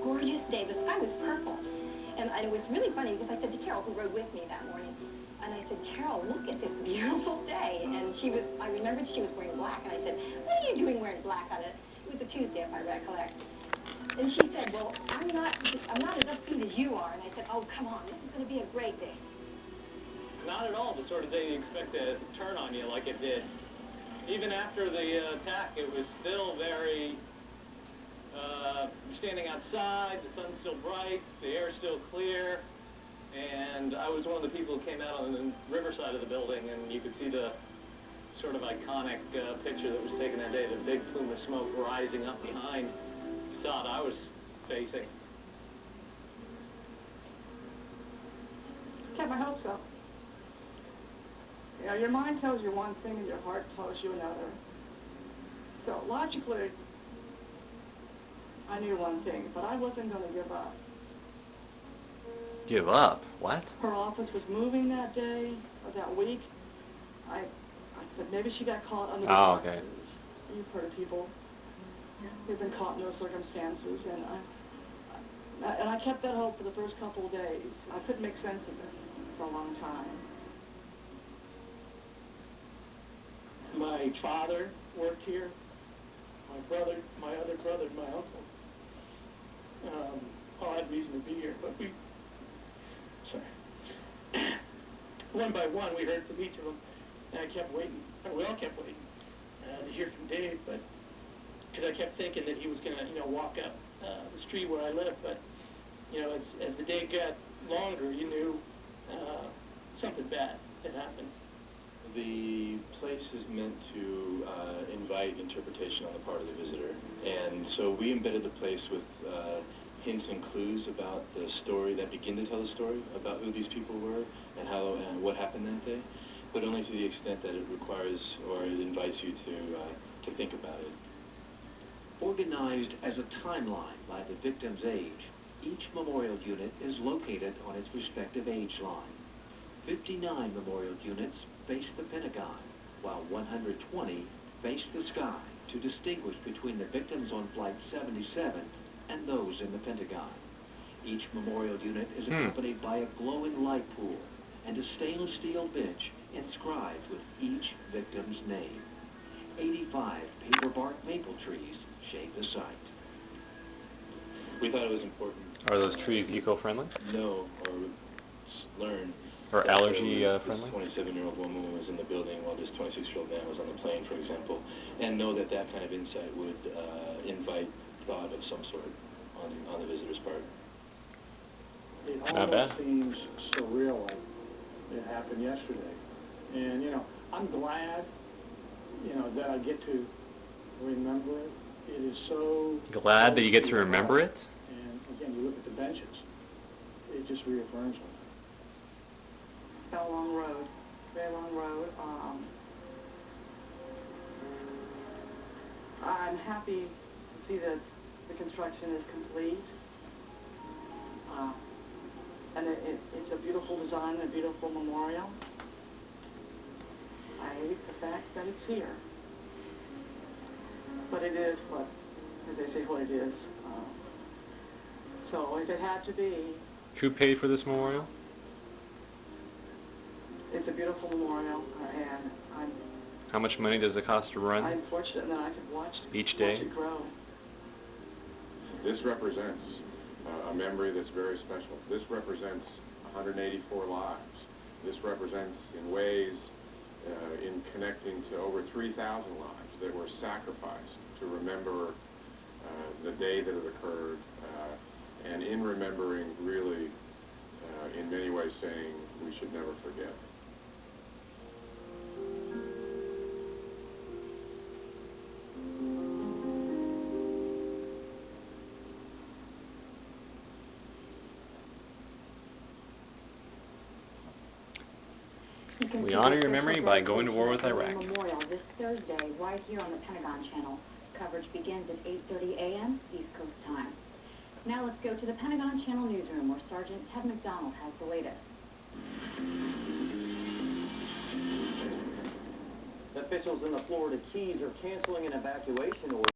gorgeous day. The sky was purple. And it was really funny because I said to Carol, who rode with me that morning, and I said, Carol, look at this beautiful day. And I remembered she was wearing black, and I said, what are you doing wearing black on it? It was a Tuesday, if I recollect. And she said, well, I'm not as upbeat as you are. And I said, oh, come on, this is going to be a great day. Not at all the sort of day you expect to turn on you like it did. Even after the attack, it was still very, standing outside, the sun's still bright, the air's still clear, and I was one of the people who came out on the riverside of the building, and you could see the sort of iconic picture that was taken that day, the big plume of smoke rising up behind the facade I was facing. Kept my hopes up. You know, your mind tells you one thing and your heart tells you another. So logically, I knew one thing, but I wasn't going to give up. Give up? What? Her office was moving that day, or that week. I said maybe she got caught under the boxes. Okay. You've heard of people who've been caught in those circumstances, and I kept that hope for the first couple of days. I couldn't make sense of it for a long time. My father worked here. My other brother, my uncle, all had reason to be here, but one by one, we heard from each of them, and I kept waiting, and we all kept waiting to hear from Dave, but because I kept thinking that he was going to, walk up the street where I live, but, as the day got longer, you knew something bad had happened. The place is meant to invite interpretation on the part of the visitor, and so we embedded the place with hints and clues about the story that begin to tell the story about who these people were and how and what happened that day, but only to the extent that it requires or it invites you to think about it. Organized as a timeline by the victim's age, each memorial unit is located on its respective age line. 59 memorial units face the Pentagon, while 120 face the sky to distinguish between the victims on Flight 77 and those in the Pentagon. Each memorial unit is accompanied by a glowing light pool and a stainless steel bench inscribed with each victim's name. 85 paper bark maple trees shade the site. We thought it was important. Are those trees eco-friendly? No, or learn. Or allergy friendly? This 27-year-old woman was in the building while this 26-year-old man was on the plane, for example, and know that that kind of insight would invite thought of some sort on the visitor's part. It Not bad. almost seems surreal, like it happened yesterday. And, I'm glad, that I get to remember it. It is so... Glad that you get to remember it? And, again, you look at the benches. It just reaffirms them. A long road, very long road. I'm happy to see that the construction is complete. And it's a beautiful design, a beautiful memorial. I hate the fact that it's here. But it is what, as they say, what it is. So if it had to be... Who paid for this memorial? It's a beautiful memorial, and How much money does it cost to run? I'm fortunate that I could watch each day? Watch it grow. This represents a memory that's very special. This represents 184 lives. This represents, in ways, in connecting to over 3,000 lives that were sacrificed to remember the day that it occurred, and in remembering, really, in many ways saying we should never forget. We honor your memory by going to war with Iraq. Memorial this Thursday, right here on the Pentagon Channel. Coverage begins at 8:30 a.m. East Coast time. Now let's go to the Pentagon Channel newsroom, where Sergeant Ted McDonald has the latest. Officials in the Florida Keys are canceling an evacuation order.